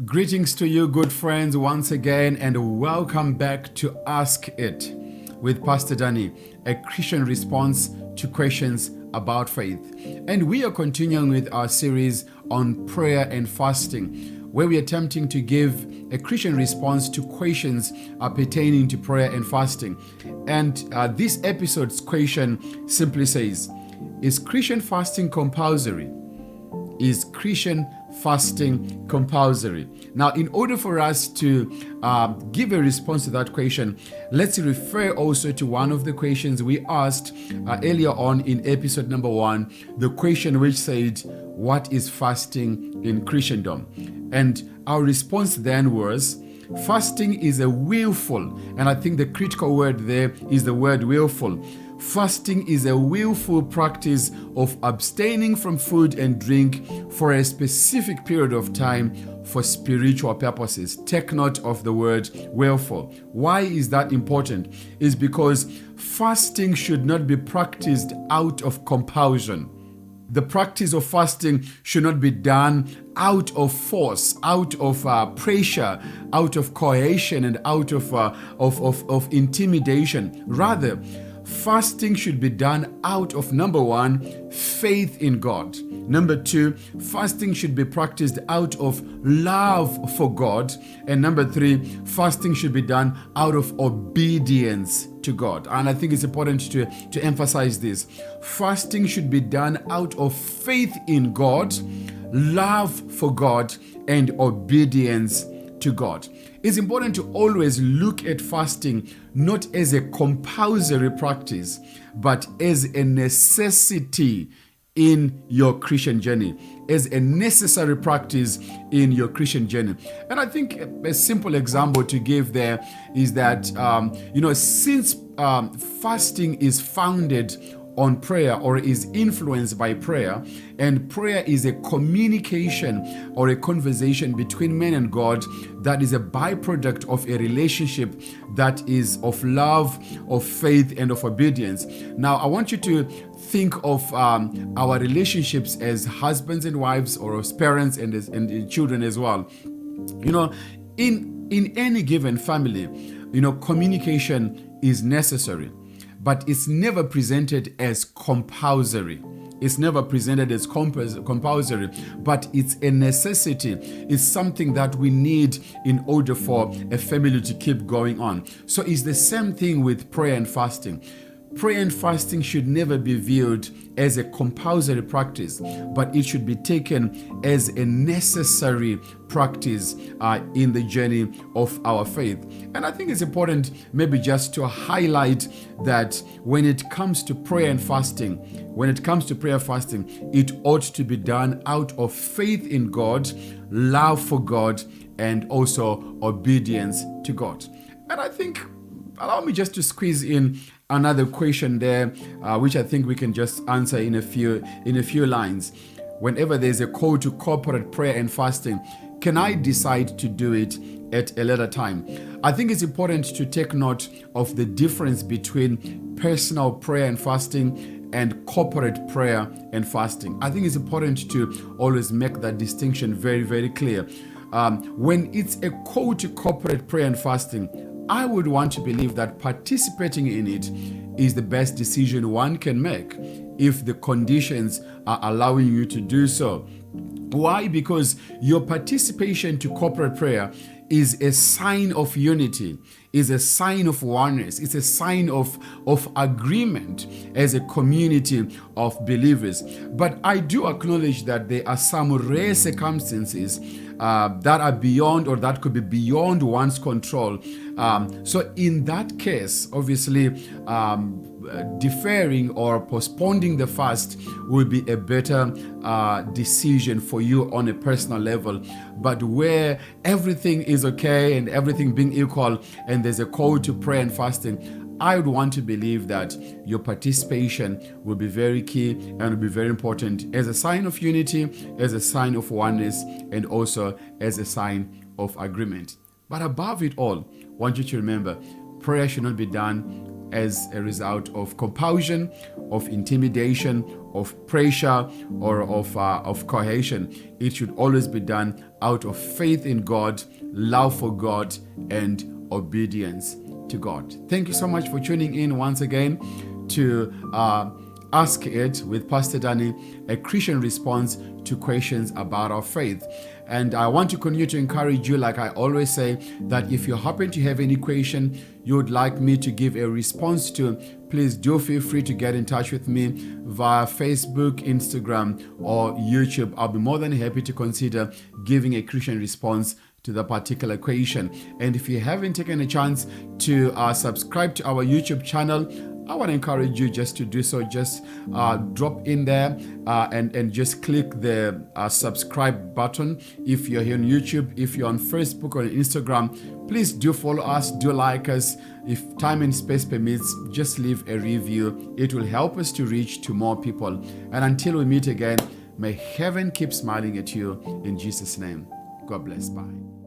Greetings to you, good friends, once again, and welcome back to Ask It with Pastor Danny, a Christian response to questions about faith. And we are continuing with our series on prayer and fasting, where we are attempting to give a Christian response to questions pertaining to prayer and fasting. And this episode's question simply says, is Christian fasting compulsory? Is Christian fasting compulsory? Now, in order for us to give a response to that question, let's refer also to one of the questions we asked earlier on in episode number 1, the question which said, what is fasting in Christendom? And our response then was, fasting is a willful, and I think the critical word there is the word willful. Fasting is a willful practice of abstaining from food and drink for a specific period of time for spiritual purposes. Take note of the word willful. Why is that important? It's because fasting should not be practiced out of compulsion. The practice of fasting should not be done out of force, out of pressure, out of coercion, and out of intimidation. Rather, fasting should be done out of, number 1, faith in God. Number 2, fasting should be practiced out of love for God. And number 3, fasting should be done out of obedience to God. And I think it's important to emphasize this. Fasting should be done out of faith in God, love for God, and obedience to God. It's important to always look at fasting not as a compulsory practice, but as a necessity in your Christian journey, as a necessary practice in your Christian journey. And I think a simple example to give there is that, since fasting is founded on prayer or is influenced by prayer, and prayer is a communication or a conversation between man and God that is a byproduct of a relationship that is of love, of faith, and of obedience. Now, I want you to think of our relationships as husbands and wives, or as parents and children as well. In any given family, communication is necessary, but it's never presented as compulsory. It's never presented as compulsory, but it's a necessity. It's something that we need in order for a family to keep going on. So it's the same thing with prayer and fasting. Prayer and fasting should never be viewed as a compulsory practice, but it should be taken as a necessary practice in the journey of our faith. And I think it's important maybe just to highlight that when it comes to prayer and fasting, it ought to be done out of faith in God, love for God, and also obedience to God. And I think, allow me just to squeeze in another question there, which I think we can just answer in a few lines. Whenever there's a call to corporate prayer and fasting, can I decide to do it at a later time? I think it's important to take note of the difference between personal prayer and fasting and corporate prayer and fasting. I think it's important to always make that distinction very, very clear. When it's a call to corporate prayer and fasting, I would want to believe that participating in it is the best decision one can make if the conditions are allowing you to do so. Why? Because your participation to corporate prayer is a sign of unity, is a sign of oneness, it's a sign of agreement as a community of believers. But I do acknowledge that there are some rare circumstances that are beyond, or that could be beyond one's control. So in that case, obviously, deferring or postponing the fast will be a better decision for you on a personal level. But where everything is okay and everything being equal, and there's a call to prayer and fasting, I would want to believe that your participation will be very key and will be very important as a sign of unity, as a sign of oneness, and also as a sign of agreement. But above it all, I want you to remember, prayer should not be done as a result of compulsion, of intimidation, of pressure, or of coercion. It should always be done out of faith in God, love for God, and obedience to God. Thank you so much for tuning in once again to Ask It with Pastor Danny, a Christian response to questions about our faith. And I want to continue to encourage you, like I always say, that if you happen to have any question you would like me to give a response to, please do feel free to get in touch with me via Facebook, Instagram, or YouTube. I'll be more than happy to consider giving a Christian response to the particular question. And if you haven't taken a chance to subscribe to our YouTube channel, I want to encourage you just to do so. Just drop in there and just click the subscribe button. If you're here on YouTube, if you're on Facebook or on Instagram, please do follow us, do like us. If time and space permits, just leave a review. It will help us to reach to more people. And until we meet again, may heaven keep smiling at you in Jesus' name. God bless. Bye.